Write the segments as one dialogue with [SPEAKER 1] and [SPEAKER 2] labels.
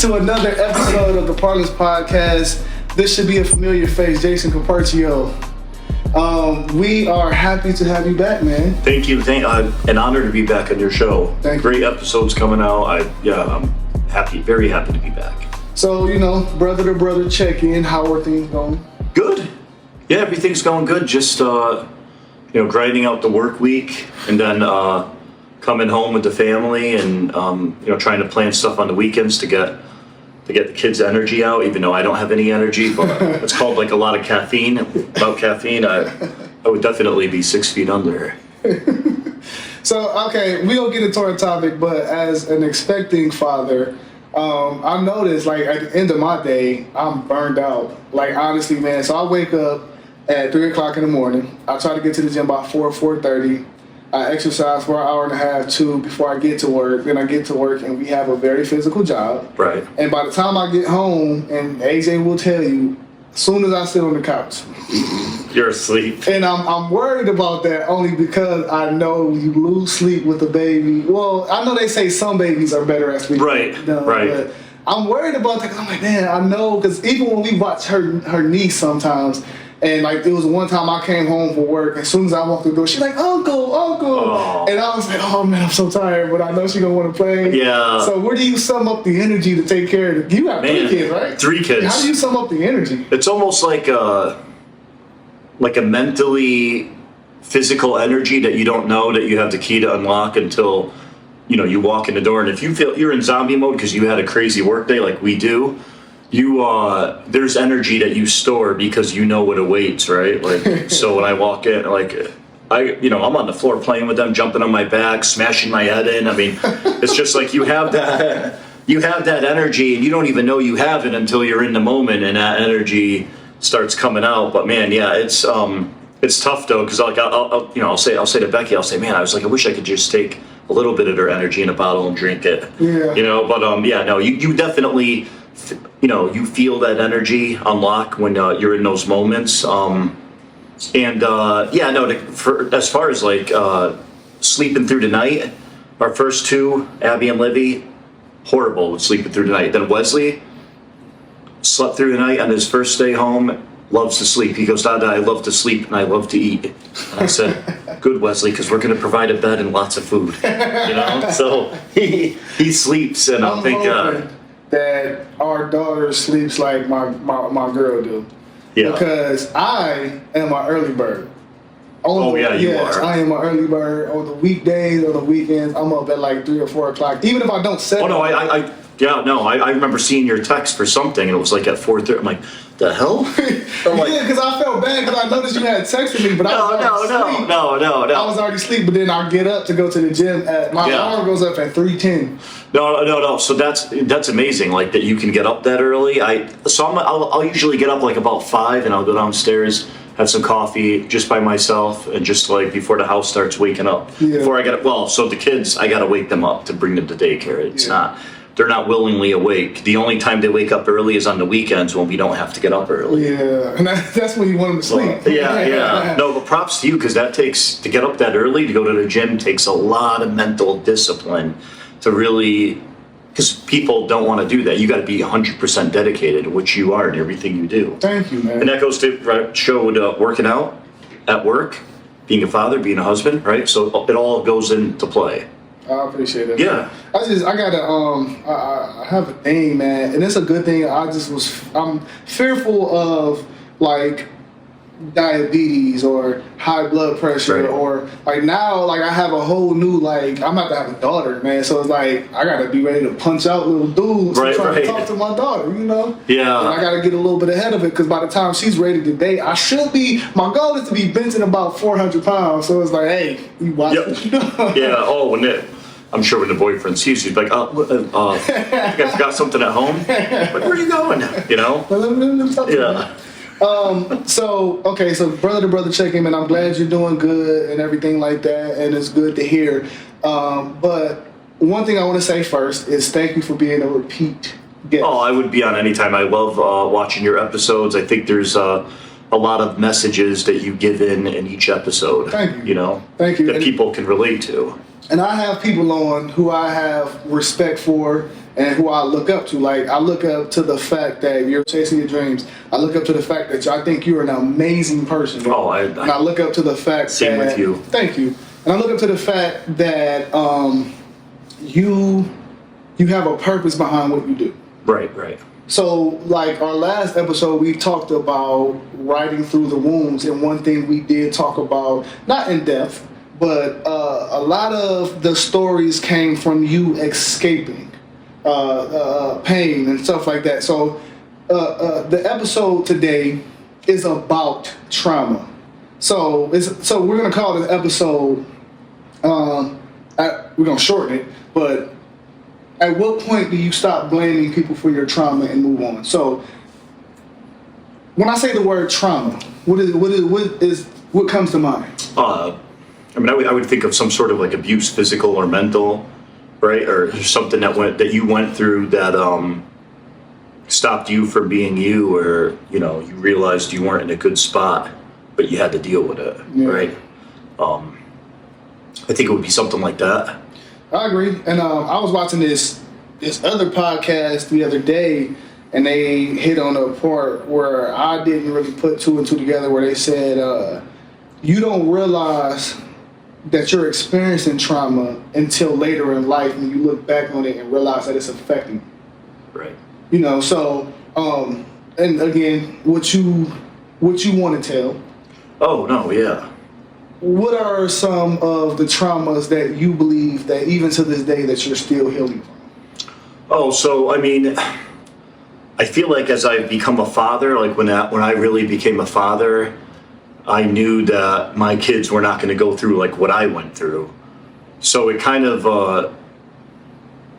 [SPEAKER 1] to another episode of the Parlance podcast. This should be a familiar face, Jason Capirchio. We are happy to have you back, man.
[SPEAKER 2] Thank you. An honor to be back on your show.
[SPEAKER 1] Thank you.
[SPEAKER 2] Great episodes coming out. I'm happy, very happy to be back.
[SPEAKER 1] So, brother to brother check-in. How are things going?
[SPEAKER 2] Good. Yeah, everything's going good. Just, grinding out the work week and then coming home with the family and, trying to plan stuff on the weekends to get the kids' energy out, even though I don't have any energy, but it's called like a lot of caffeine. Without caffeine, I would definitely be 6 feet under.
[SPEAKER 1] So, okay, we'll get into our topic, but as an expecting father, I noticed, at the end of my day, I'm burned out. Honestly, man. So I wake up at 3 o'clock in the morning. I try to get to the gym by 4:30. I exercise for an hour and a half, 2, before I get to work. Then I get to work, and we have a very physical job.
[SPEAKER 2] Right.
[SPEAKER 1] And by the time I get home, and AJ will tell you, as soon as I sit on the couch,
[SPEAKER 2] you're asleep.
[SPEAKER 1] And I'm worried about that only because I know you lose sleep with a baby. Well, I know they say some babies are better at sleep.
[SPEAKER 2] Right.
[SPEAKER 1] But I'm worried about that because I'm like, man, I know, because even when we watch her niece sometimes. And it was one time I came home from work, as soon as I walked through the door, she's like, Uncle. Oh. And I was like, oh man, I'm so tired, but I know she's gonna want to play.
[SPEAKER 2] Yeah.
[SPEAKER 1] So where do you sum up the energy to take care of you have 3 kids, right?
[SPEAKER 2] 3 kids.
[SPEAKER 1] How do you sum up the energy?
[SPEAKER 2] It's almost like a mentally physical energy that you don't know that you have the key to unlock until, you walk in the door. And if you feel you're in zombie mode because you had a crazy work day like we do, there's energy that you store because you know what awaits, right? So when I walk in, I'm on the floor playing with them, jumping on my back, smashing my head in. I mean, it's just like you have that energy and you don't even know you have it until you're in the moment and that energy starts coming out. But man, yeah, it's tough though, because I'll say to Becky, I'll say, man, I wish I could just take a little bit of her energy in a bottle and drink it.
[SPEAKER 1] Yeah.
[SPEAKER 2] But you definitely. You feel that energy unlock when you're in those moments. As far as sleeping through the night, our first 2, Abby and Livy, horrible with sleeping through the night. Then Wesley slept through the night on his first day home, loves to sleep. He goes, Dada, I love to sleep and I love to eat. And I said, good, Wesley, because we're going to provide a bed and lots of food. So he sleeps, and I think
[SPEAKER 1] that our daughter sleeps like my girl do.
[SPEAKER 2] Yeah.
[SPEAKER 1] Because I am an early bird.
[SPEAKER 2] You are.
[SPEAKER 1] I am an early bird. On the weekdays or the weekends, I'm up at 3 or 4 o'clock. Even if I don't set
[SPEAKER 2] Oh, no, I remember seeing your text for something, and it was at 4:30. I'm like, the hell?
[SPEAKER 1] Yeah, because I felt bad because I noticed you had texted me, but I was already asleep.
[SPEAKER 2] No.
[SPEAKER 1] I was already asleep, but then I get up to go to the gym. My alarm goes up at 3:10.
[SPEAKER 2] No. So that's amazing. That you can get up that early. I'll usually get up about 5, and I'll go downstairs, have some coffee just by myself, and just before the house starts waking up.
[SPEAKER 1] Yeah.
[SPEAKER 2] Before I get so the kids, I gotta wake them up to bring them to daycare. It's not. They're not willingly awake. The only time they wake up early is on the weekends when we don't have to get up early.
[SPEAKER 1] Yeah, and that's when you want them to sleep.
[SPEAKER 2] Yeah. No, but props to you, because to get up that early to go to the gym takes a lot of mental discipline to really, because people don't want to do that. You got to be 100% dedicated, which you are in everything you do.
[SPEAKER 1] Thank you, man.
[SPEAKER 2] And that goes to show working out at work, being a father, being a husband, right? So it all goes into play.
[SPEAKER 1] I appreciate it.
[SPEAKER 2] Yeah.
[SPEAKER 1] I have a thing, man, and it's a good thing. I'm fearful of diabetes or high blood pressure,
[SPEAKER 2] right.
[SPEAKER 1] Or now I have a whole new I'm about to have a daughter, man. So it's I gotta be ready to punch out little dudes and try to talk to my daughter,
[SPEAKER 2] Yeah.
[SPEAKER 1] And I gotta get a little bit ahead of it because by the time she's ready to date, my goal is to be benching about 400 pounds. So it's hey, you watch it.
[SPEAKER 2] Yeah. Oh, I'm sure when the boyfriend sees you, he's like, you guys got something at home? Where are you going?
[SPEAKER 1] Yeah. So brother to brother check-in, and I'm glad you're doing good and everything like that, and it's good to hear. But one thing I want to say first is thank you for being a repeat guest.
[SPEAKER 2] Oh, I would be on anytime. I love watching your episodes. I think there's a lot of messages that you give in each episode.
[SPEAKER 1] Thank you.
[SPEAKER 2] Thank you. That people can relate to.
[SPEAKER 1] and I have people on who I have respect for and who I look up to. Like, I look up to the fact that you're chasing your dreams. I look up to the fact that I think you're an amazing person. Bro. And I look up to the fact
[SPEAKER 2] same
[SPEAKER 1] that...
[SPEAKER 2] with you.
[SPEAKER 1] Thank you. And I look up to the fact that you have a purpose behind what you do.
[SPEAKER 2] Right.
[SPEAKER 1] So, like, our last episode, we talked about riding through the wounds, and one thing we did talk about, not in depth, but a lot of the stories came from you escaping pain and stuff like that. So, the episode today is about trauma. So we're gonna call this episode. We're gonna shorten it, but at what point do you stop blaming people for your trauma and move on? So, when I say the word trauma, what comes to mind?
[SPEAKER 2] I would think of some sort of like abuse, physical or mental, right? Or something that you went through that stopped you from being you, or you realized you weren't in a good spot, but you had to deal with it, right? I think it would be something like that.
[SPEAKER 1] I agree. And I was watching this other podcast the other day, and they hit on a part where I didn't really put two and two together, where they said, you don't realize that you're experiencing trauma until later in life when you look back on it and realize that it's affecting you.
[SPEAKER 2] Right.
[SPEAKER 1] So, and again, what you want to tell.
[SPEAKER 2] Oh, no, yeah.
[SPEAKER 1] What are some of the traumas that you believe that even to this day that you're still healing from?
[SPEAKER 2] Oh, so I feel like as I've become a father, like when I really became a father, I knew that my kids were not going to go through like what I went through. So it kind of,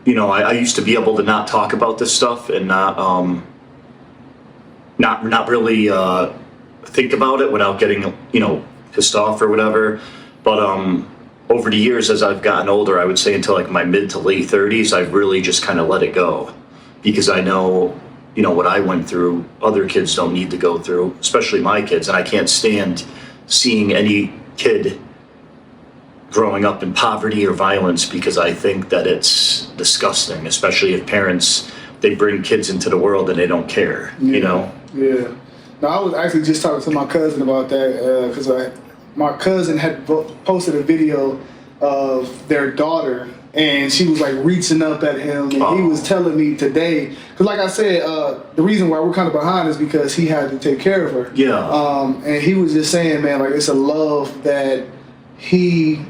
[SPEAKER 2] I used to be able to not talk about this stuff and not really think about it without getting, pissed off or whatever. But over the years, as I've gotten older, I would say until like my mid to late 30s, I've really just kind of let it go, because I know, what I went through, other kids don't need to go through, especially my kids. And I can't stand seeing any kid growing up in poverty or violence, because I think that it's disgusting, especially if parents, they bring kids into the world and they don't care,
[SPEAKER 1] Yeah. No, I was actually just talking to my cousin about that, because my cousin had posted a video of their daughter, and she was like reaching up at him, and he was telling me today, because like I said, the reason why we're kind of behind is because he had to take care of her.
[SPEAKER 2] Yeah.
[SPEAKER 1] And he was just saying, man, like, it's a love that he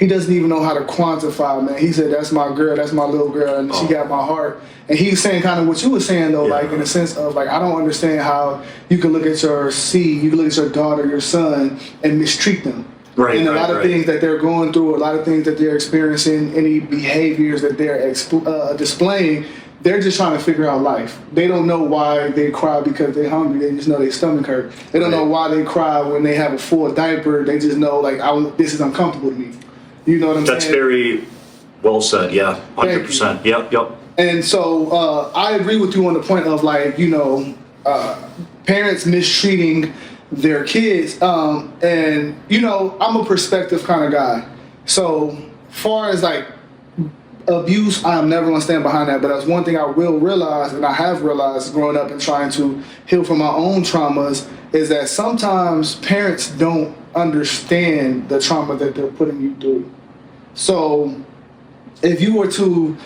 [SPEAKER 1] doesn't even know how to quantify, man. He said, that's my girl, that's my little girl, and she got my heart. And he's saying kind of what you were saying, though, like in the sense of, like, I don't understand how you can look at your seed, you can look at your daughter, your son, and mistreat them.
[SPEAKER 2] Right.
[SPEAKER 1] And a lot of things that they're going through, a lot of things that they're experiencing, any behaviors that they're displaying, they're just trying to figure out life. They don't know why they cry because they're hungry. They just know their stomach hurt. They don't know why they cry when they have a full diaper. They just know, like, this is uncomfortable to me. You know what I'm saying?
[SPEAKER 2] That's very well said, yeah, 100%. Yep.
[SPEAKER 1] And so I agree with you on the point of, like, parents mistreating their kids. And, I'm a perspective kind of guy. So far as, like, abuse, I'm never going to stand behind that. But that's one thing I will realize, and I have realized growing up and trying to heal from my own traumas, is that sometimes parents don't understand the trauma that they're putting you through. So if you were to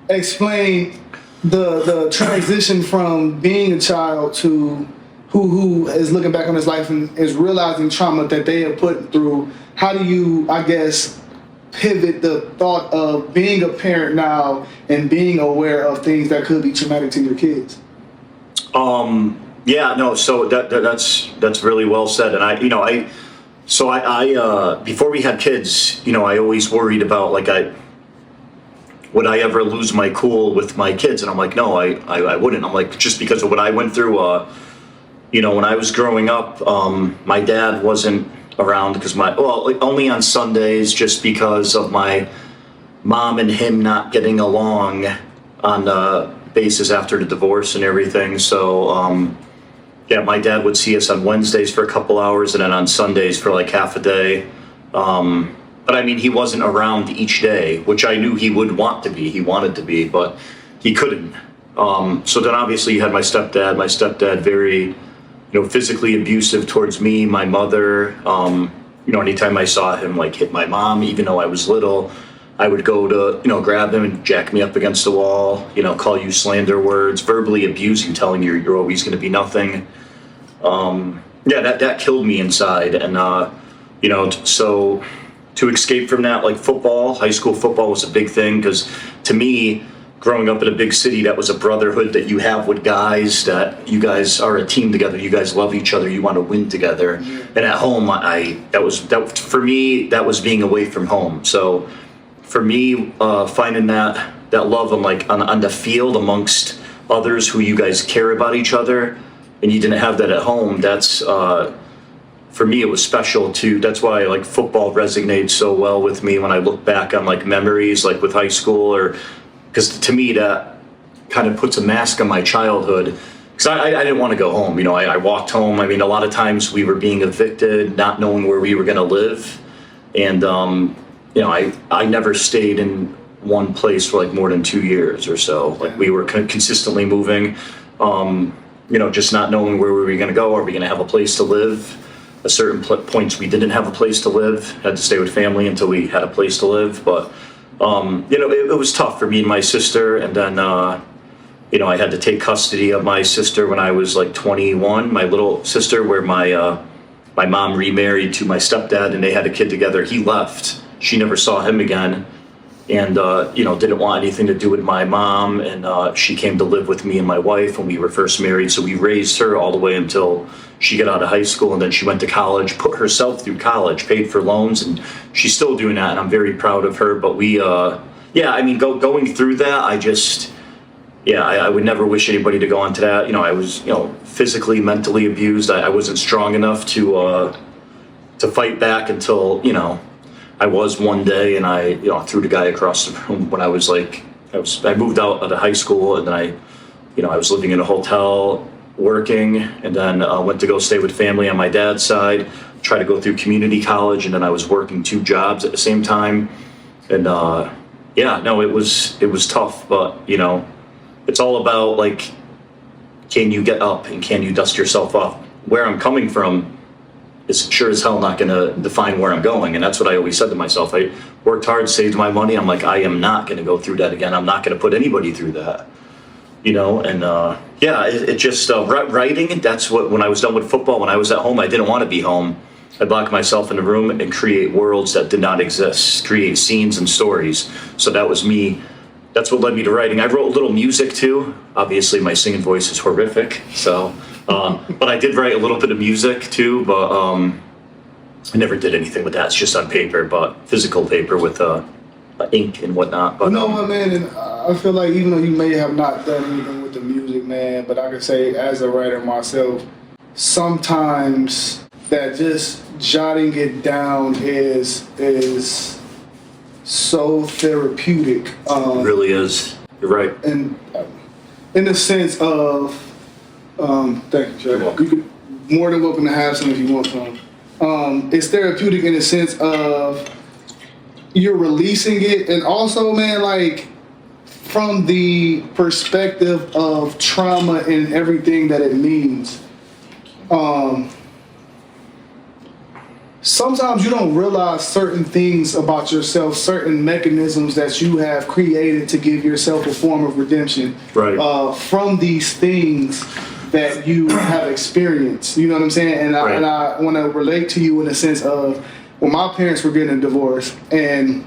[SPEAKER 1] explain the transition from being a child to who is looking back on his life and is realizing trauma that they have put through, how do you, I guess, pivot the thought of being a parent now and being aware of things that could be traumatic to your kids?
[SPEAKER 2] So that's really well said. And before we had kids, I always worried about, like, would I ever lose my cool with my kids? And I'm like, no, I wouldn't. I'm like, just because of what I went through, when I was growing up, my dad wasn't around because only on Sundays, just because of my mom and him not getting along on the basis after the divorce and everything. So, my dad would see us on Wednesdays for a couple hours and then on Sundays for like half a day. but I mean, he wasn't around each day, which I knew he would want to be. He wanted to be, but he couldn't. So then obviously you had my stepdad. My stepdad very, physically abusive towards me, my mother. Anytime I saw him like hit my mom, even though I was little, I would go to, grab him and jack me up against the wall, call you slander words, verbally abuse you, telling you you're always going to be nothing. That killed me inside. And, so to escape from that, like football, high school football was a big thing because to me, growing up in a big city, that was a brotherhood that you have with guys, that you guys are a team together. You guys love each other. You want to win together. And at home, for me, that was being away from home. So for me, finding that love on the field amongst others who you guys care about each other, and you didn't have that at home, that's, for me, it was special too. That's why like football resonates so well with me when I look back on like memories like with high school, because to me that kind of puts a mask on my childhood, because I didn't want to go home. I walked home. I mean, a lot of times we were being evicted, not knowing where we were going to live. And, I never stayed in one place for like more than 2 years or so. Like we were consistently moving, just not knowing where we were going to go. Are we going to have a place to live? At certain points we didn't have a place to live, had to stay with family until we had a place to live. But it was tough for me and my sister. And then, I had to take custody of my sister when I was like 21, my little sister, where my mom remarried to my stepdad and they had a kid together. He left. She never saw him again. And, didn't want anything to do with my mom. And she came to live with me and my wife when we were first married. So we raised her all the way until she got out of high school. And then she went to college, put herself through college, paid for loans. And she's still doing that. And I'm very proud of her. But going through that, I would never wish anybody to go on to that. I was, physically, mentally abused. I wasn't strong enough to fight back until, I was one day, and I threw the guy across the room when I moved out of high school, and then I was living in a hotel, working, and then went to go stay with family on my dad's side, tried to go through community college, and then I was working 2 jobs at the same time, and it was tough, but it's all about like, can you get up and can you dust yourself off? Where I'm coming from is sure as hell not going to define where I'm going. And that's what I always said to myself. I worked hard, saved my money. I'm like, I am not going to go through that again. I'm not going to put anybody through that, and it just, writing, that's what, when I was done with football, when I was at home, I didn't want to be home. I'd lock myself in a room and create worlds that did not exist, create scenes and stories. So that was me. That's what led me to writing. I wrote a little music too. Obviously my singing voice is horrific. So, but I did write a little bit of music too, but I never did anything with that. It's just on paper, but physical paper with ink and whatnot. But
[SPEAKER 1] you know what, man? And I feel like even though you may have not done anything with the music, man, but I can say as a writer myself, sometimes that just jotting it down is so therapeutic.
[SPEAKER 2] It really is. You're right.
[SPEAKER 1] And in the sense of, thank you, Trevor. You could more than welcome to have some if you want some. It's therapeutic in the sense of you're releasing it, and also, man, like from the perspective of trauma and everything that it means. Sometimes you don't realize certain things about yourself, certain mechanisms that you have created to give yourself a form of redemption,
[SPEAKER 2] right,
[SPEAKER 1] from these things that you have experienced. You know what I'm saying? And
[SPEAKER 2] right.
[SPEAKER 1] I want to relate to you in the sense of when my parents were getting a divorce, and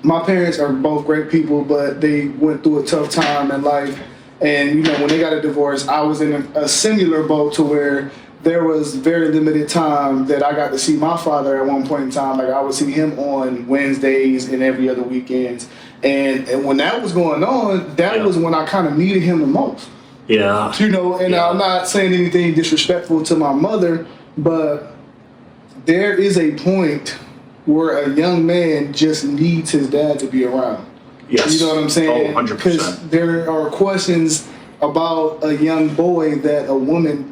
[SPEAKER 1] my parents are both great people, but they went through a tough time in life. And when they got a divorce, I was in a similar boat to where there was very limited time that I got to see my father at one point in time. Like I would see him on Wednesdays and every other weekends. And when that was going on, that was when I kind of needed him the most.
[SPEAKER 2] Yeah.
[SPEAKER 1] I'm not saying anything disrespectful to my mother, but there is a point where a young man just needs his dad to be around.
[SPEAKER 2] Yes.
[SPEAKER 1] You know what I'm saying?
[SPEAKER 2] 100%.
[SPEAKER 1] Because there are questions about a young boy that a woman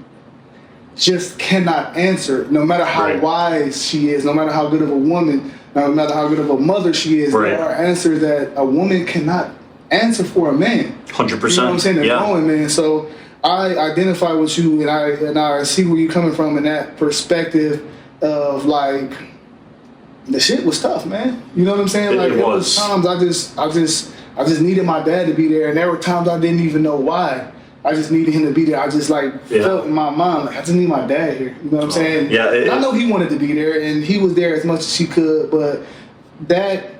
[SPEAKER 1] just cannot answer, no matter how wise she is, no matter how good of a woman. no matter how good of a mother she is,
[SPEAKER 2] Right.
[SPEAKER 1] there are answers that a woman cannot answer for a man.
[SPEAKER 2] 100%.
[SPEAKER 1] You know what I'm saying? They're
[SPEAKER 2] Yeah.
[SPEAKER 1] growing, man. So I identify with you, and I see where you're coming from in that perspective of like the shit was tough, man. You know what I'm saying? Like
[SPEAKER 2] It
[SPEAKER 1] was
[SPEAKER 2] was.
[SPEAKER 1] times I just needed my dad to be there, and there were times I didn't even know why. I just needed him to be there. I just like felt in my mind like I just need my dad here. You know what I'm saying?
[SPEAKER 2] Yeah.
[SPEAKER 1] And I know he wanted to be there, and he was there as much as he could, but that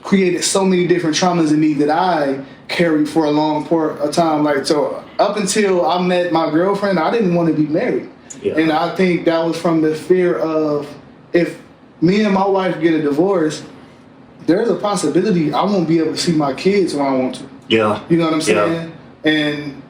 [SPEAKER 1] created so many different traumas in me that I carried for a long part of time. Like, so up until I met my girlfriend, I didn't want to be married.
[SPEAKER 2] Yeah.
[SPEAKER 1] And I think that was from the fear of if me and my wife get a divorce, there's a possibility I won't be able to see my kids when I want to.
[SPEAKER 2] Yeah.
[SPEAKER 1] You know what I'm saying? And,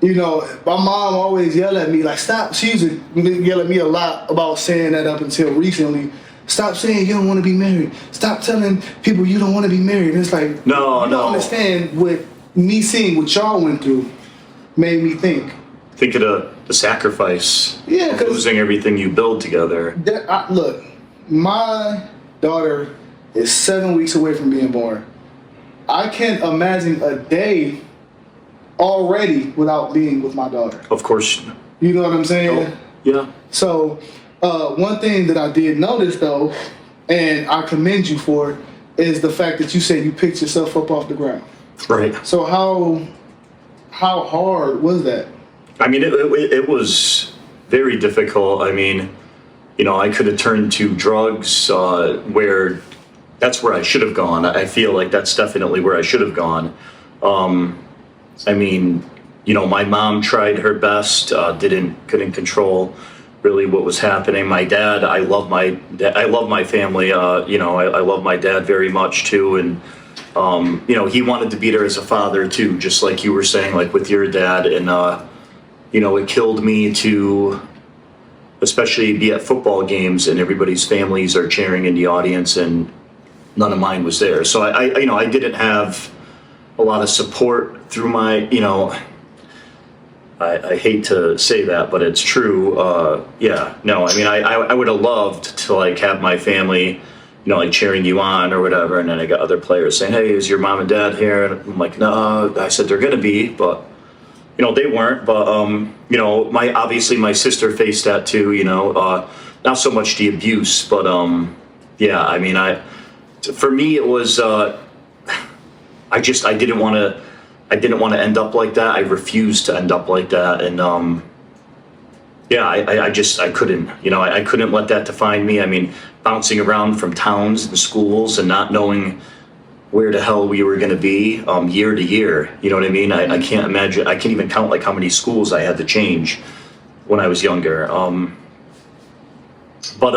[SPEAKER 1] you know, my mom always yelled at me, like, stop. She used to yell at me a lot about saying that up until recently. Stop saying you don't want to be married. Stop telling people you don't want to be married. It's like,
[SPEAKER 2] No,
[SPEAKER 1] you
[SPEAKER 2] no.
[SPEAKER 1] don't understand what me seeing what y'all went through made me think.
[SPEAKER 2] Think of the sacrifice.
[SPEAKER 1] Yeah,
[SPEAKER 2] of
[SPEAKER 1] 'cause-
[SPEAKER 2] losing everything you build together.
[SPEAKER 1] Look, my daughter is 7 weeks away from being born. I can't imagine a day already without being with my daughter.
[SPEAKER 2] Of course.
[SPEAKER 1] You know what I'm saying?
[SPEAKER 2] Yeah.
[SPEAKER 1] So, one thing that I did notice though, and I commend you for, is the fact that you said you picked yourself up off the ground.
[SPEAKER 2] Right.
[SPEAKER 1] So how hard was that?
[SPEAKER 2] I mean, it was very difficult. I mean, you know, I could have turned to drugs, where that's where I should have gone. I feel like that's definitely where I should have gone. I mean, you know, my mom tried her best, couldn't control really what was happening. My dad, I love my family. You know, I love my dad very much too, and you know, he wanted to be there as a father too, just like you were saying, like with your dad. And you know, it killed me to, especially be at football games and everybody's families are cheering in the audience, and none of mine was there. So you know, I didn't have a lot of support through my, you know, I hate to say that, but it's true. Yeah, no, I mean, I would have loved to like have my family, you know, like cheering you on or whatever. And then I got other players saying, hey, is your mom and dad here? And I'm like, no, I said, they're going to be, but you know, they weren't. But, you know, obviously my sister faced that too, you know, not so much the abuse, but yeah, I mean, for me, it was, I didn't want to end up like that. I refused to end up like that. And yeah, I couldn't, you know, I couldn't let that define me. I mean, bouncing around from towns and schools and not knowing where the hell we were going to be year to year. You know what I mean? I can't imagine. I can't even count like how many schools I had to change when I was younger. But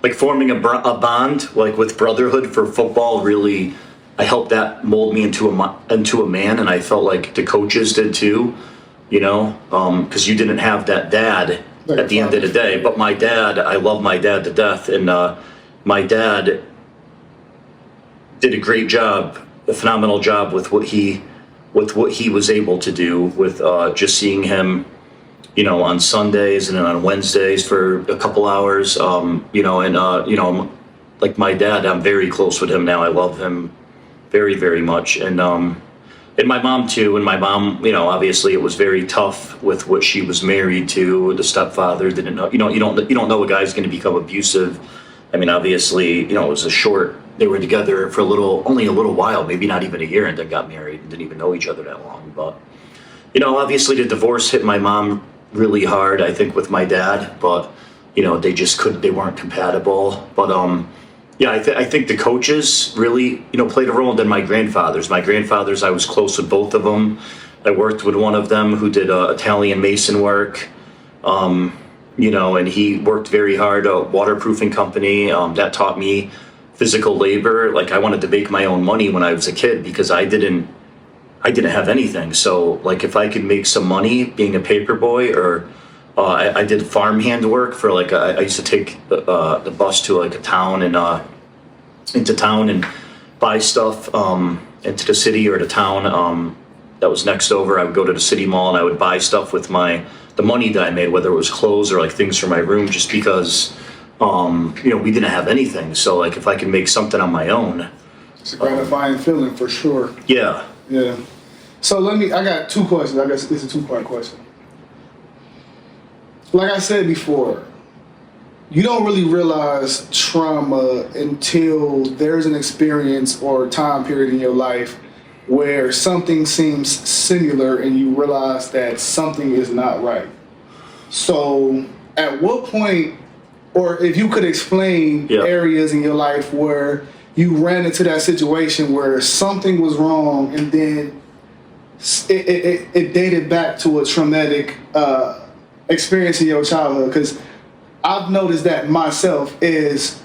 [SPEAKER 2] like forming a bond like with brotherhood for football really, I helped that mold me into a man, and I felt like the coaches did too. You know, because you didn't have that dad at the end of the day. But my dad, I love my dad to death, and my dad did a great job, a phenomenal job with what he was able to do with just seeing him, you know, on Sundays and then on Wednesdays for a couple hours, you know, and you know, like my dad, I'm very close with him now. I love him very, very much, and my mom too. And my mom, you know, obviously it was very tough with what she was married to. The stepfather didn't know, you know, you don't know a guy's going to become abusive. I mean, obviously, you know, it was they were together for only a little while, maybe not even a year, and then got married and didn't even know each other that long. But, you know, obviously the divorce hit my mom really hard, I think, with my dad, but, you know, they weren't compatible. But, yeah, I think the coaches really, you know, played a role. And then my grandfathers, I was close with both of them. I worked with one of them who did Italian mason work, you know, and he worked very hard, a waterproofing company that taught me physical labor. Like, I wanted to make my own money when I was a kid because I didn't have anything. So, like, if I could make some money being a paper boy, or I did farmhand work for like I used to take the bus to like a town and into town and buy stuff into the city or the town that was next over. I would go to the city mall and I would buy stuff with the money that I made, whether it was clothes or like things for my room, just because we didn't have anything. So like if I can make something on my own,
[SPEAKER 1] It's a gratifying feeling for sure.
[SPEAKER 2] yeah.
[SPEAKER 1] Yeah. So I got two questions. I guess it's a two-part question. Like I said before, you don't really realize trauma until there's an experience or time period in your life where something seems similar and you realize that something is not right. So at what point, or if you could explain areas in your life where you ran into that situation where something was wrong and then it dated back to a traumatic experience in your childhood, because I've noticed that myself is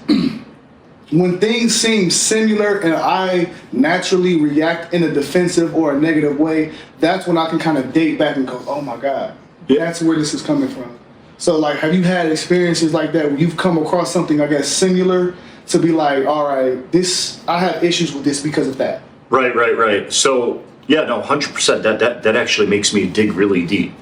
[SPEAKER 1] when things seem similar and I naturally react in a defensive or a negative way, that's when I can kind of date back and go, oh my God, that's where this is coming from. So like, have you had experiences like that where you've come across something, I guess, similar to be like, all right, I have issues with this because of that?
[SPEAKER 2] Right. So yeah, no, 100%. That actually makes me dig really deep.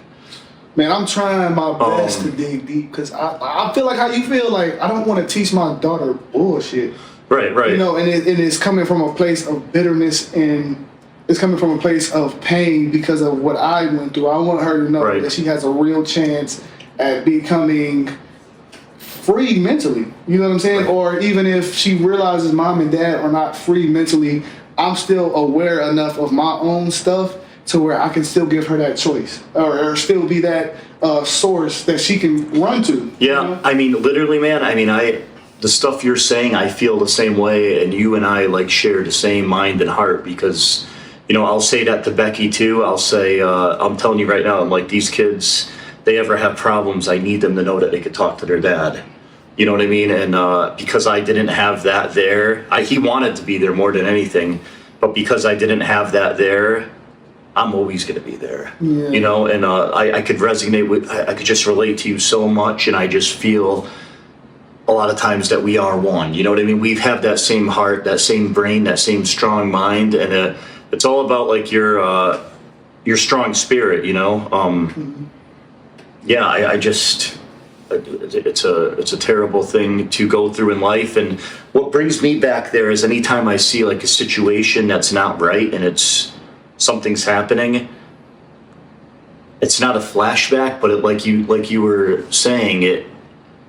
[SPEAKER 1] Man, I'm trying my best to dig deep because I feel like how you feel. Like I don't want to teach my daughter bullshit.
[SPEAKER 2] Right.
[SPEAKER 1] You know, and it's coming from a place of bitterness and it's coming from a place of pain because of what I went through. I want her to know that she has a real chance at becoming free mentally. You know what I'm saying? Or even if she realizes mom and dad are not free mentally, I'm still aware enough of my own stuff to where I can still give her that choice or still be that source that she can run to.
[SPEAKER 2] Yeah,
[SPEAKER 1] you know?
[SPEAKER 2] I mean, literally, man, the stuff you're saying, I feel the same way, and you and I, like, share the same mind and heart because, I'll say that to Becky, too. I'll say, I'm telling you right now, I'm like, these kids, they ever have problems, I need them to know that they could talk to their dad. You know what I mean? And because I didn't have that there, he wanted to be there more than anything, but because I didn't have that there, I'm always going to be there, and I could resonate I could just relate to you so much. And I just feel a lot of times that we are one, you know what I mean? We have that same heart, that same brain, that same strong mind. And it's all about like your strong spirit, I just, it's a terrible thing to go through in life. And what brings me back there is anytime I see like a situation that's not right and something's happening, it's not a flashback, but like you were saying,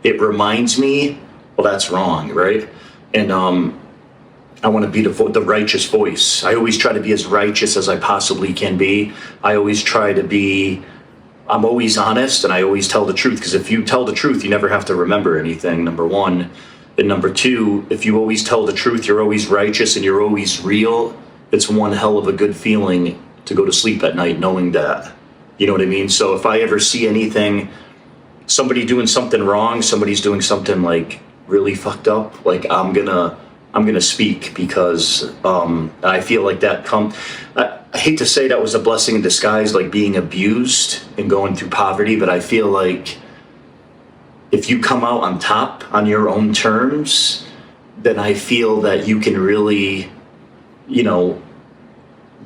[SPEAKER 2] it reminds me, well, that's wrong, right? And I want to be the righteous voice. I always try to be as righteous as I possibly can be. I always try to be, I'm always honest and I always tell the truth, because if you tell the truth, you never have to remember anything, number one. And number two, if you always tell the truth, you're always righteous and you're always real, it's one hell of a good feeling to go to sleep at night knowing that. You know what I mean? So if I ever see anything, somebody doing something wrong, somebody's doing something like really fucked up, like I'm gonna speak because I feel like that I hate to say that was a blessing in disguise, like being abused and going through poverty, but I feel like if you come out on top on your own terms, then I feel that you can really,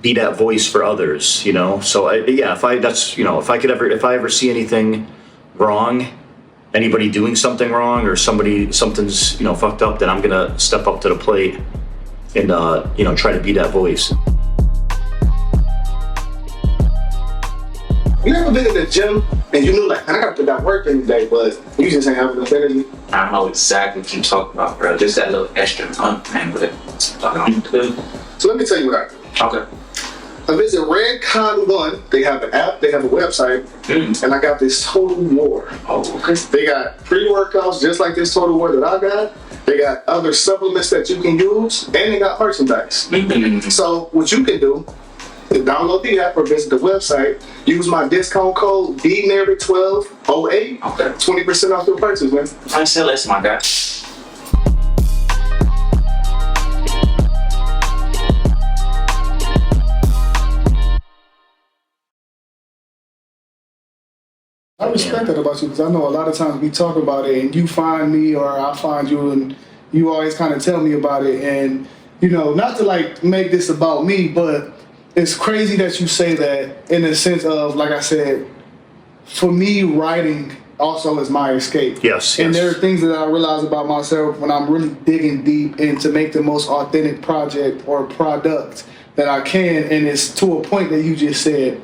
[SPEAKER 2] be that voice for others, So if I ever see anything wrong, anybody doing something wrong or something's fucked up, then I'm gonna step up to the plate and try to be that voice.
[SPEAKER 1] You ever been in the gym and you knew like I gotta put that work in today, but you just ain't having enough energy?
[SPEAKER 3] I know exactly what you're talking about, bro. Just that little extra man with it.
[SPEAKER 1] So let me tell you what I do.
[SPEAKER 3] Okay.
[SPEAKER 1] I visit Redcon One. They have an app, they have a website, and I got this Total War.
[SPEAKER 3] Oh, okay.
[SPEAKER 1] They got pre-workouts just like this Total War that I got. They got other supplements that you can use, and they got merchandise. So what you can do is download the app or visit the website. Use my discount code DMerritt1208.
[SPEAKER 3] Okay.
[SPEAKER 1] 20% off your purchase, man.
[SPEAKER 3] I said, listen, my guy.
[SPEAKER 1] I respect that about you because I know a lot of times we talk about it and you find me or I find you and you always kind of tell me about it. And, not to like make this about me, but it's crazy that you say that in the sense of, like I said, for me, writing also is my escape.
[SPEAKER 2] Yes.
[SPEAKER 1] And
[SPEAKER 2] yes.
[SPEAKER 1] there are things that I realize about myself when I'm really digging deep and to make the most authentic project or product that I can. And it's to a point that you just said.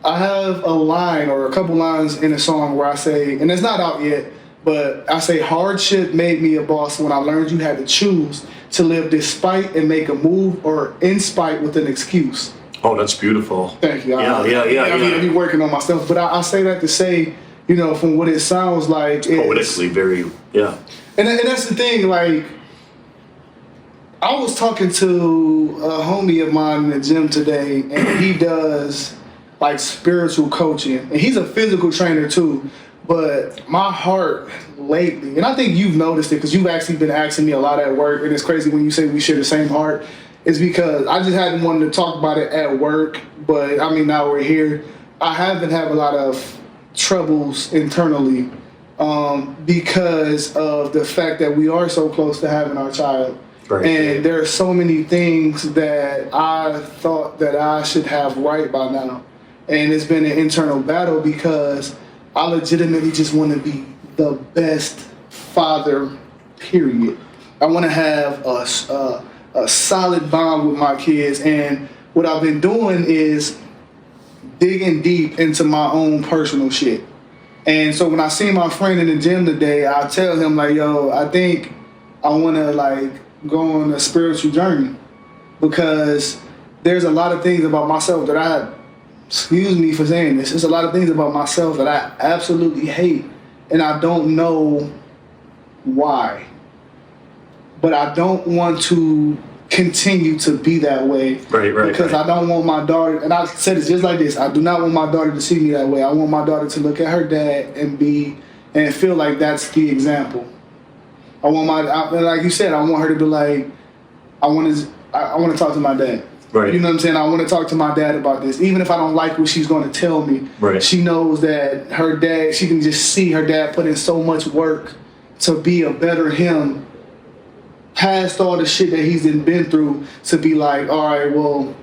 [SPEAKER 1] I have a line or a couple lines in a song where I say, and it's not out yet, but I say, hardship made me a boss when I learned you had to choose to live despite and make a move or in spite with an excuse.
[SPEAKER 2] Oh, that's beautiful.
[SPEAKER 1] Thank you.
[SPEAKER 2] Yeah.
[SPEAKER 1] I be working on myself, but I say that to say, you know, from what it sounds like, it's
[SPEAKER 2] Poetically, very, yeah.
[SPEAKER 1] And that's the thing. Like, I was talking to a homie of mine in the gym today, and he does like spiritual coaching, and he's a physical trainer too. But my heart lately, and I think you've noticed it because you've actually been asking me a lot at work, and it's crazy when you say we share the same heart. Is because I just hadn't wanted to talk about it at work, but I mean now we're here. I haven't had a lot of troubles internally because of the fact that we are so close to having our child.
[SPEAKER 2] Right.
[SPEAKER 1] And there are so many things that I thought that I should have right by now. And it's been an internal battle because I legitimately just want to be the best father, period. I want to have a solid bond with my kids. And what I've been doing is digging deep into my own personal shit. And so when I see my friend in the gym today, I tell him like, yo, I think I want to like go on a spiritual journey because there's a lot of things about myself that excuse me for saying this, there's a lot of things about myself that I absolutely hate and I don't know why. But I don't want to continue to be that way.
[SPEAKER 2] Right.
[SPEAKER 1] Because I don't want my daughter, and I said it just like this, I do not want my daughter to see me that way. I want my daughter to look at her dad and feel like that's the example. Like you said, I want her to be like, I want to talk to my dad.
[SPEAKER 2] Right.
[SPEAKER 1] You know what I'm saying? I want to talk to my dad about this. Even if I don't like what she's going to tell me,
[SPEAKER 2] right.
[SPEAKER 1] She knows that her dad, she can just see her dad put in so much work to be a better him past all the shit that he's been through to be like, all right, well,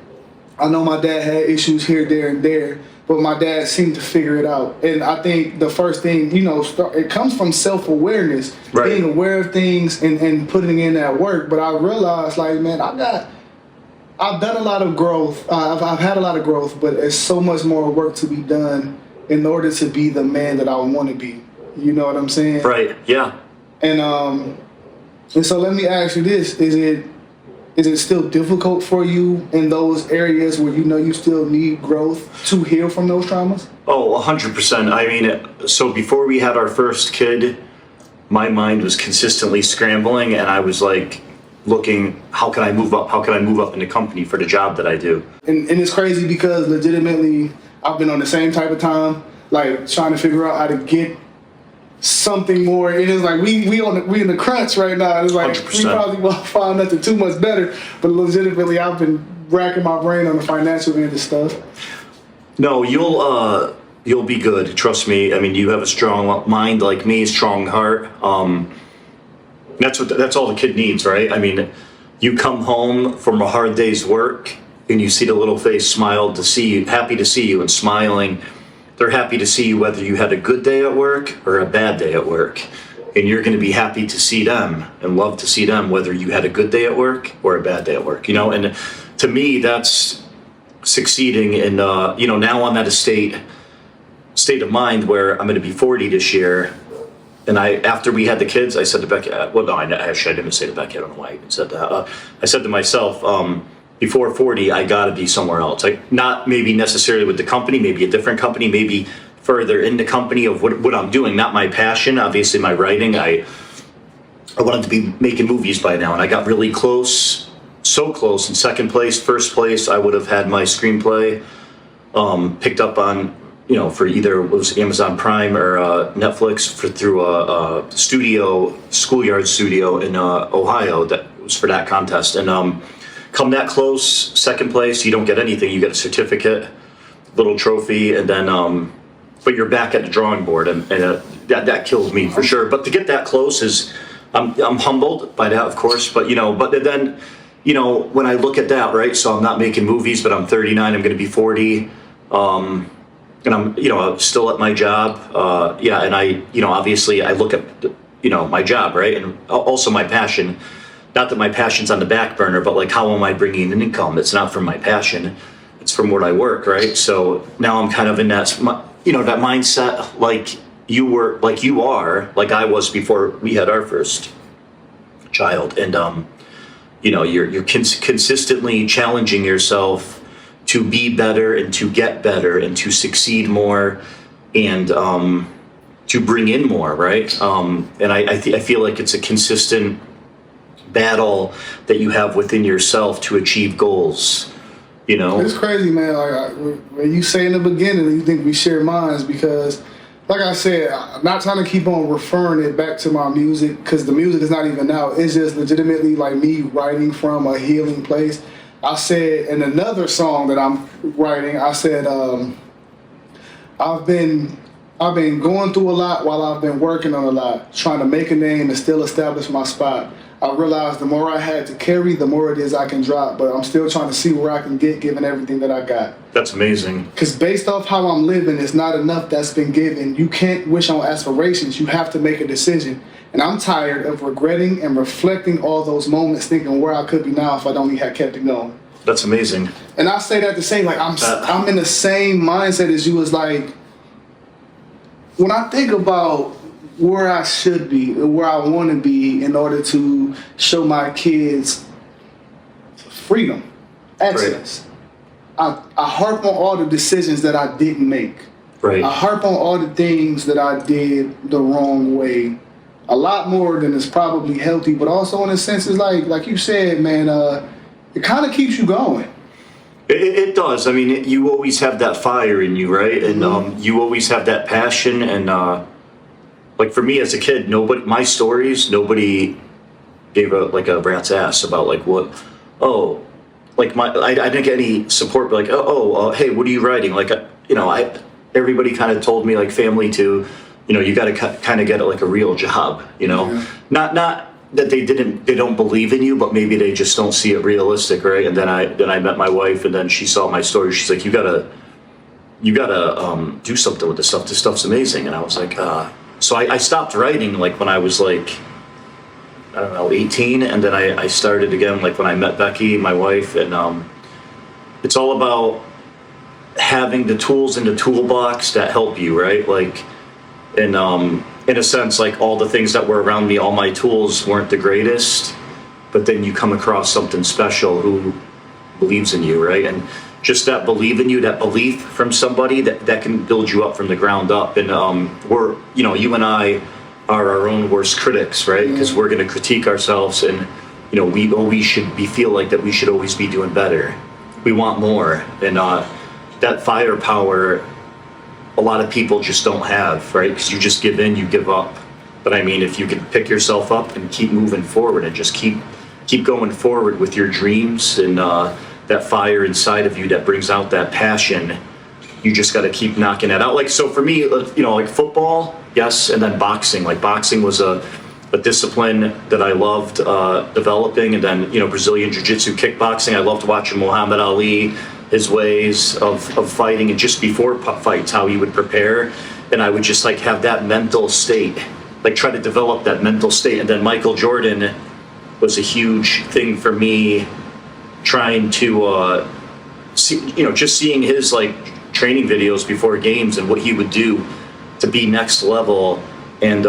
[SPEAKER 1] I know my dad had issues here, there, and there, but my dad seemed to figure it out. And I think the first thing, it comes from self-awareness,
[SPEAKER 2] right.
[SPEAKER 1] Being aware of things and putting in that work. But I realized, like, man, I've done a lot of growth. I've had a lot of growth, but there's so much more work to be done in order to be the man that I want to be. You know what I'm saying?
[SPEAKER 2] Right, yeah.
[SPEAKER 1] And so let me ask you this. Is it still difficult for you in those areas where you still need growth to heal from those traumas?
[SPEAKER 2] Oh, 100%. I mean, so before we had our first kid, my mind was consistently scrambling, and I was like looking, how can I move up? How can I move up in the company for the job that I do? And
[SPEAKER 1] it's crazy because legitimately I've been on the same type of time, like trying to figure out how to get something more. It is like we in the crunch right now. It's like 100%. We probably won't find nothing too much better, but legitimately I've been racking my brain on the financial end of stuff. No,
[SPEAKER 2] you'll be good. Trust me. I mean, you have a strong mind like me, strong heart. That's all the kid needs, right? I mean, you come home from a hard day's work and you see the little face smile to see you, happy to see you and smiling. They're happy to see you whether you had a good day at work or a bad day at work. And you're going to be happy to see them and love to see them whether you had a good day at work or a bad day at work. And to me, that's succeeding. And, now I'm at a state of mind where I'm going to be 40 this year. And after we had the kids, I said to Becky, I didn't say to Becky, I don't know why I even said that. I said to myself, before 40, I got to be somewhere else. Like, not maybe necessarily with the company, maybe a different company, maybe further in the company of what I'm doing, not my passion, obviously my writing. I wanted to be making movies by now, and I got really close, so close. In second place, first place, I would have had my screenplay picked up on, for either it was Amazon Prime or Netflix through a schoolyard studio in Ohio that was for that contest. And come that close, second place, you don't get anything. You get a certificate, little trophy, and then, but you're back at the drawing board, and that killed me for sure. But to get that close is, I'm humbled by that, of course. But then, when I look at that, right? So I'm not making movies, but I'm 39. I'm going to be 40. and I'm, still at my job. And I, obviously I look at, my job, right? And also my passion. Not that my passion's on the back burner, but like, how am I bringing in income? It's not from my passion. It's from what I work, right? So now I'm kind of in that, that mindset, like you are, like I was before we had our first child. And, you're consistently challenging yourself to be better and to get better and to succeed more and to bring in more, right? And I feel like it's a consistent battle that you have within yourself to achieve goals.
[SPEAKER 1] It's crazy, man. Like when you say in the beginning, you think we share minds because, like I said, I'm not trying to keep on referring it back to my music because the music is not even out. It's just legitimately like me writing from a healing place. I said in another song that I'm writing, I said I've been going through a lot while I've been working on a lot, trying to make a name and still establish my spot. I realized the more I had to carry, the more it is I can drop, but I'm still trying to see where I can get given everything that I got.
[SPEAKER 2] That's amazing.
[SPEAKER 1] Because based off how I'm living, it's not enough that's been given. You can't wish on aspirations. You have to make a decision. And I'm tired of regretting and reflecting all those moments, thinking where I could be now if I only had kept it going.
[SPEAKER 2] That's amazing.
[SPEAKER 1] And I say that to say, like, I'm in the same mindset as you. As like, when I think about where I should be, where I want to be in order to show my kids freedom, excellence. Right. I harp on all the decisions that I didn't make.
[SPEAKER 2] Right. I
[SPEAKER 1] harp on all the things that I did the wrong way. A lot more than is probably healthy, but also in a sense, it's like you said, man, it kind of keeps you going.
[SPEAKER 2] It does. I mean, you always have that fire in you, right? And you always have that passion and like for me as a kid, nobody gave a rat's ass about like what, I didn't get any support, but like, hey, what are you writing? Like, everybody kind of told me, like family too, you got to kind of get like a real job,
[SPEAKER 1] Yeah.
[SPEAKER 2] not that they don't believe in you, but maybe they just don't see it realistic, right? And then I met my wife, and then she saw my story. She's like, you gotta do something with this stuff. This stuff's amazing. And I was like, So I stopped writing like when I was like, I don't know, 18, and then I started again like when I met Becky, my wife, and it's all about having the tools in the toolbox that help you, right? Like, and in a sense, like all the things that were around me, all my tools weren't the greatest, but then you come across something special who believes in you, right? And just that believe in you, that belief from somebody that can build you up from the ground up. And we're, you and I are our own worst critics, right? Because we're going to critique ourselves, and we always feel like that we should always be doing better. We want more, and that firepower a lot of people just don't have, right? Because you just give in, you give up. But I mean, if you can pick yourself up and keep moving forward and just keep going forward with your dreams and that fire inside of you that brings out that passion, you just got to keep knocking it out. Like, so for me, like football, yes, and then boxing. Like boxing was a discipline that I loved developing, and then Brazilian jiu-jitsu, kickboxing. I loved watching Muhammad Ali, his ways of fighting, and just before fights, how he would prepare, and I would just like have that mental state, like try to develop that mental state. And then Michael Jordan was a huge thing for me, trying to just seeing his like training videos before games and what he would do to be next level. And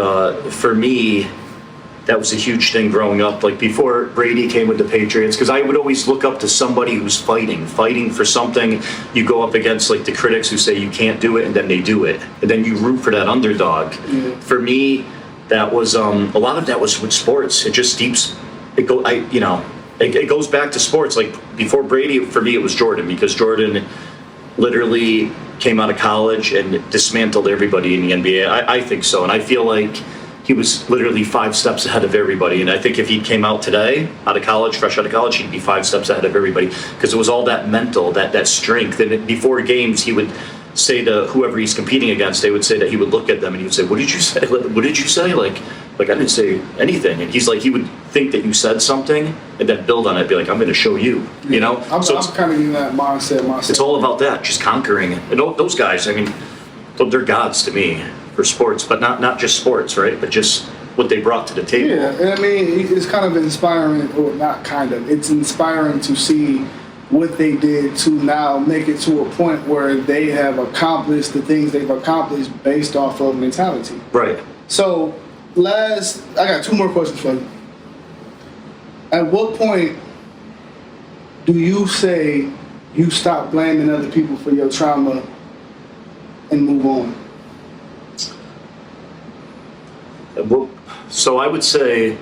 [SPEAKER 2] for me, that was a huge thing growing up. Like before Brady came with the Patriots, because I would always look up to somebody who's fighting for something. You go up against like the critics who say you can't do it, and then they do it, and then you root for that underdog. Yeah. For me, that was a lot of that was with sports. It just it goes back to sports. Like before Brady, for me, it was Jordan, because Jordan literally came out of college and dismantled everybody in the NBA. I think so, and I feel like he was literally 5 steps ahead of everybody. And I think if he came out today, fresh out of college, he'd be 5 steps ahead of everybody, because it was all that mental, that strength. And before games, he would say to whoever he's competing against, they would say that he would look at them and he would say, "What did you say? What did you say?" Like, Like, I didn't say anything. And he's like, he would think that you said something and then build on it, be like, I'm going to show you, you know?
[SPEAKER 1] I'm
[SPEAKER 2] So
[SPEAKER 1] kind of in that mindset myself.
[SPEAKER 2] it's all about that, just conquering. And those guys, I mean, they're gods to me for sports, but not just sports, right? But just what they brought to the table.
[SPEAKER 1] Yeah, and I mean, it's kind of inspiring, or not kind of, it's inspiring to see what they did to now make it to a point where they have accomplished the things they've accomplished based off of mentality.
[SPEAKER 2] Right.
[SPEAKER 1] So, I got two more questions for you. At what point do you say you stop blaming other people for your trauma and move on?
[SPEAKER 2] Well, so I would say,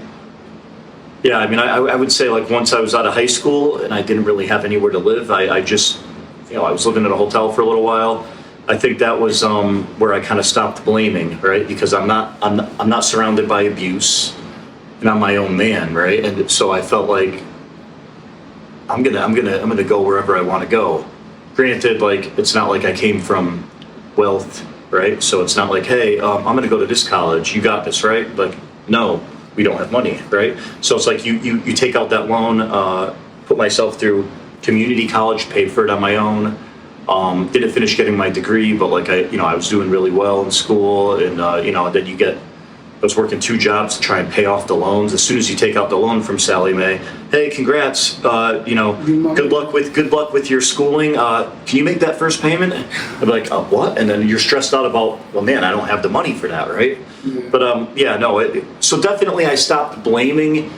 [SPEAKER 2] yeah, I mean, I would say like once I was out of high school and I didn't really have anywhere to live, I just, you know, I was living in a hotel for a little while. I think that was where I kind of stopped blaming, right? Because I'm not surrounded by abuse, and I'm my own man, right? And so I felt like I'm gonna go wherever I want to go. Granted, like it's not like I came from wealth, right? So it's not like, hey, I'm gonna go to this college. You got this, right? Like, no, we don't have money, right? So it's like you take out that loan, put myself through community college, paid for it on my own. Didn't finish getting my degree, but like I was doing really well in school, and then I was working 2 jobs to try and pay off the loans. As soon as you take out the loan from Sally Mae, hey, congrats, good luck with your schooling. Can you make that first payment? I'd be like, what? And then you're stressed out about, well, man, I don't have the money for that, right?
[SPEAKER 1] Yeah.
[SPEAKER 2] But so definitely I stopped blaming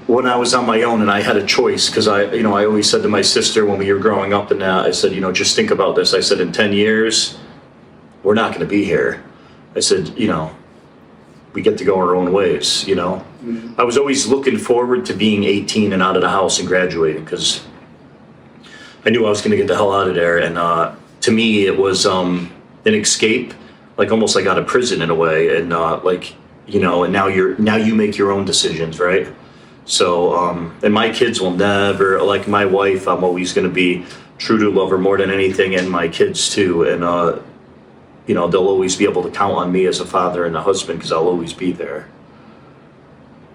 [SPEAKER 2] when I was on my own and I had a choice, because I always said to my sister when we were growing up and that, I said, just think about this. I said, in 10 years, we're not going to be here. I said, we get to go our own ways, Mm-hmm. I was always looking forward to being 18 and out of the house and graduating, because I knew I was going to get the hell out of there. And to me, it was an escape, like almost like out of prison in a way. And and now you make your own decisions, right? So, and my kids will never, like my wife, I'm always going to be true to love her more than anything, and my kids too. And, they'll always be able to count on me as a father and a husband, because I'll always be there.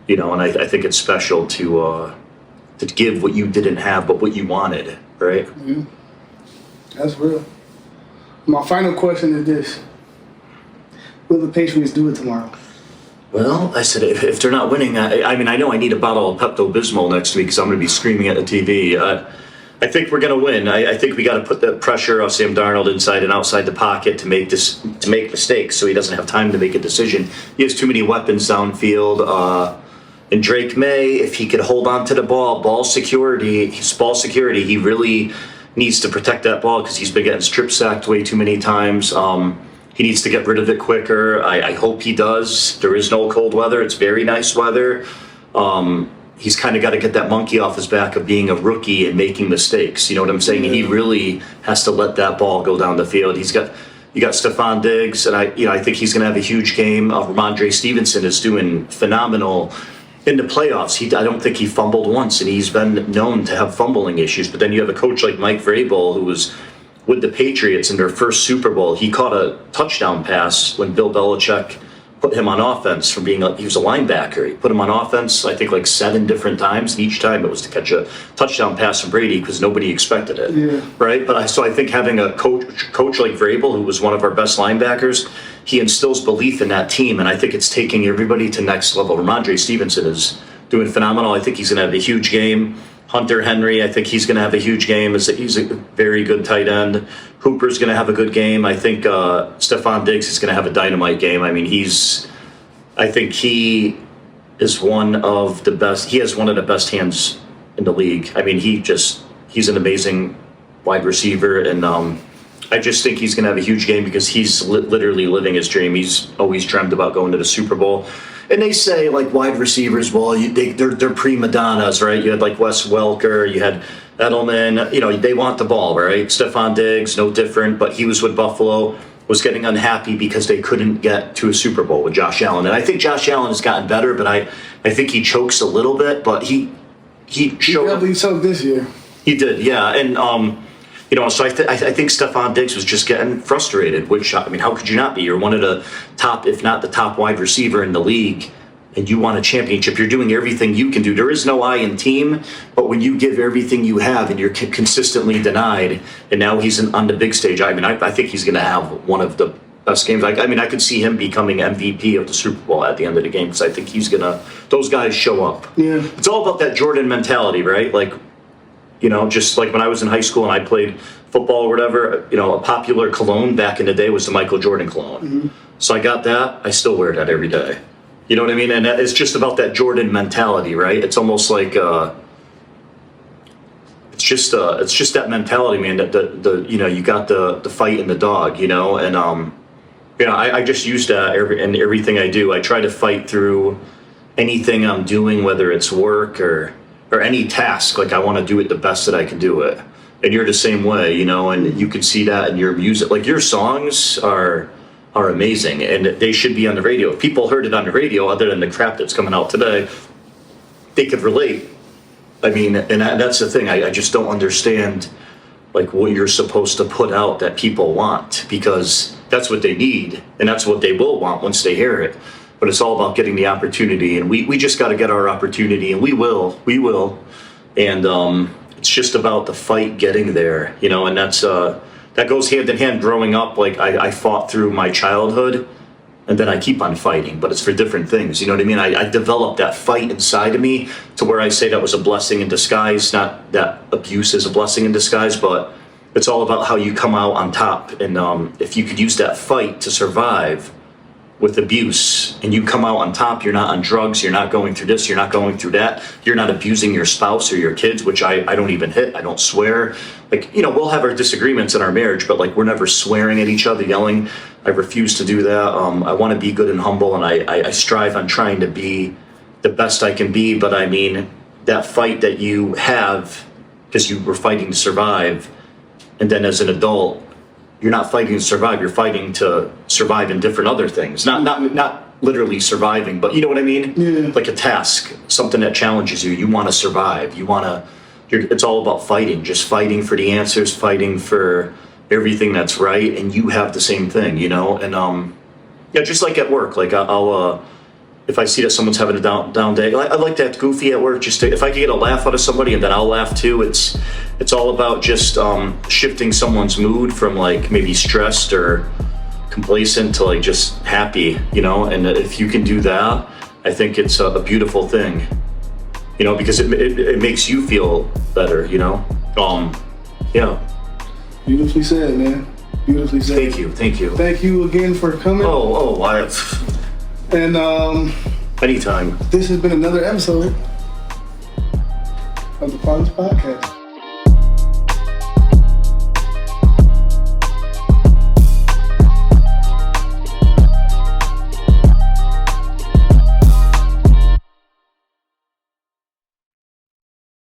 [SPEAKER 2] And I think it's special to give what you didn't have, but what you wanted, right?
[SPEAKER 1] Mm-hmm. That's real. My final question is this. Will the Patriots do it tomorrow?
[SPEAKER 2] Well, I said, if they're not winning, I know I need a bottle of Pepto-Bismol next to me, because I'm going to be screaming at the TV. I think we're going to win. I think we got to put the pressure on Sam Darnold inside and outside the pocket to make mistakes, so he doesn't have time to make a decision. He has too many weapons downfield. And Drake May, if he could hold on to the ball security, he really needs to protect that ball, because he's been getting strip sacked way too many times. He needs to get rid of it quicker. I hope he does. There is no cold weather. It's very nice weather. He's kind of got to get that monkey off his back of being a rookie and making mistakes. You know what I'm saying? Yeah. He really has to let that ball go down the field. You got Stephon Diggs, and I think he's going to have a huge game. Ramondre Stevenson is doing phenomenal in the playoffs. I don't think he fumbled once, and he's been known to have fumbling issues. But then you have a coach like Mike Vrabel, who was with the Patriots in their first Super Bowl. He caught a touchdown pass when Bill Belichick put him on offense from he was a linebacker. He put him on offense, I think, like 7 different times, and each time it was to catch a touchdown pass from Brady, because nobody expected it, yeah. Right? But I think having a coach like Vrabel, who was one of our best linebackers, he instills belief in that team, and I think it's taking everybody to next level. Ramondre Stevenson is doing phenomenal. I think he's going to have a huge game. Hunter Henry, I think he's going to have a huge game. He's a very good tight end. Hooper's going to have a good game. I think Stephon Diggs is going to have a dynamite game. I mean, I think he is one of the best. He has one of the best hands in the league. I mean, he's an amazing wide receiver, and I just think he's going to have a huge game, because he's literally living his dream. He's always dreamt about going to the Super Bowl. And they say, like, wide receivers, well, they're prima donnas, right? You had, like, Wes Welker, you had Edelman, they want the ball, right? Stephon Diggs, no different, but he was with Buffalo, was getting unhappy because they couldn't get to a Super Bowl with Josh Allen. And I think Josh Allen has gotten better, but I think he chokes a little bit, but he showed...
[SPEAKER 1] He choked this year.
[SPEAKER 2] He did, yeah. And, so I think Stephon Diggs was just getting frustrated, which, I mean, how could you not be? You're one of the top, if not the top wide receiver in the league, and you want a championship, you're doing everything you can do. There is no I in team, but when you give everything you have and you're consistently denied, and now he's on the big stage, I mean, I think he's going to have one of the best games. I mean, I could see him becoming MVP of the Super Bowl at the end of the game because I think he's going to, those guys show up.
[SPEAKER 1] Yeah.
[SPEAKER 2] It's all about that Jordan mentality, right? Like, you know, just like when I was in high school and I played football or whatever, you know, a popular cologne back in the day was the Michael Jordan cologne. Mm-hmm. So I got that. I still wear that every day. You know what I mean? And it's just about that Jordan mentality, right? It's almost like it's just that mentality, man. That the you know, you got the fight in the dog, you know, and you know, I just use that in everything I do. I try to fight through anything I'm doing, whether it's work or any task. Like I want to do it the best that I can do it. And you're the same way, you know, and you can see that in your music. Like your songs are amazing, and they should be on the radio. If people heard it on the radio, other than the crap that's coming out today, they could relate. I mean, and that's the thing. I just don't understand, like, what you're supposed to put out that people want, because that's what they need, and that's what they will want once they hear it. But it's all about getting the opportunity, and we just got to get our opportunity, and we will. And it's just about the fight getting there, you know, and that's that goes hand in hand. Growing up, like I fought through my childhood, and then I keep on fighting, but it's for different things. You know what I mean? I developed that fight inside of me to where I say that was a blessing in disguise. Not that abuse is a blessing in disguise, but it's all about how you come out on top. And if you could use that fight to survive with abuse, and you come out on top, you're not on drugs, you're not going through this, you're not going through that, you're not abusing your spouse or your kids, which I don't even hit, I don't swear. Like, you know, we'll have our disagreements in our marriage, but like we're never swearing at each other, yelling. I refuse to do that. I want to be good and humble, and I strive on trying to be the best I can be. But I mean, that fight that you have, because you were fighting to survive, and then as an adult, you're not fighting to survive, you're fighting to survive in different other things. Not literally surviving, but you know what I mean?
[SPEAKER 1] Yeah.
[SPEAKER 2] Like a task, something that challenges you. You want to survive. It's all about fighting, just fighting for the answers, fighting for everything that's right, and you have the same thing, you know? And yeah, just like at work, like I'll if I see that someone's having a down day, I like to act goofy at work. Just if I can get a laugh out of somebody, and then I'll laugh too. It's all about just shifting someone's mood from like maybe stressed or complacent to like just happy, you know. And if you can do that, I think it's a beautiful thing, you know, because it makes you feel better, you know. Yeah.
[SPEAKER 1] Beautifully said, man. Beautifully said.
[SPEAKER 2] Thank you.
[SPEAKER 1] Thank you again for coming. And
[SPEAKER 2] anytime.
[SPEAKER 1] This has been another episode of the Parlance Podcast.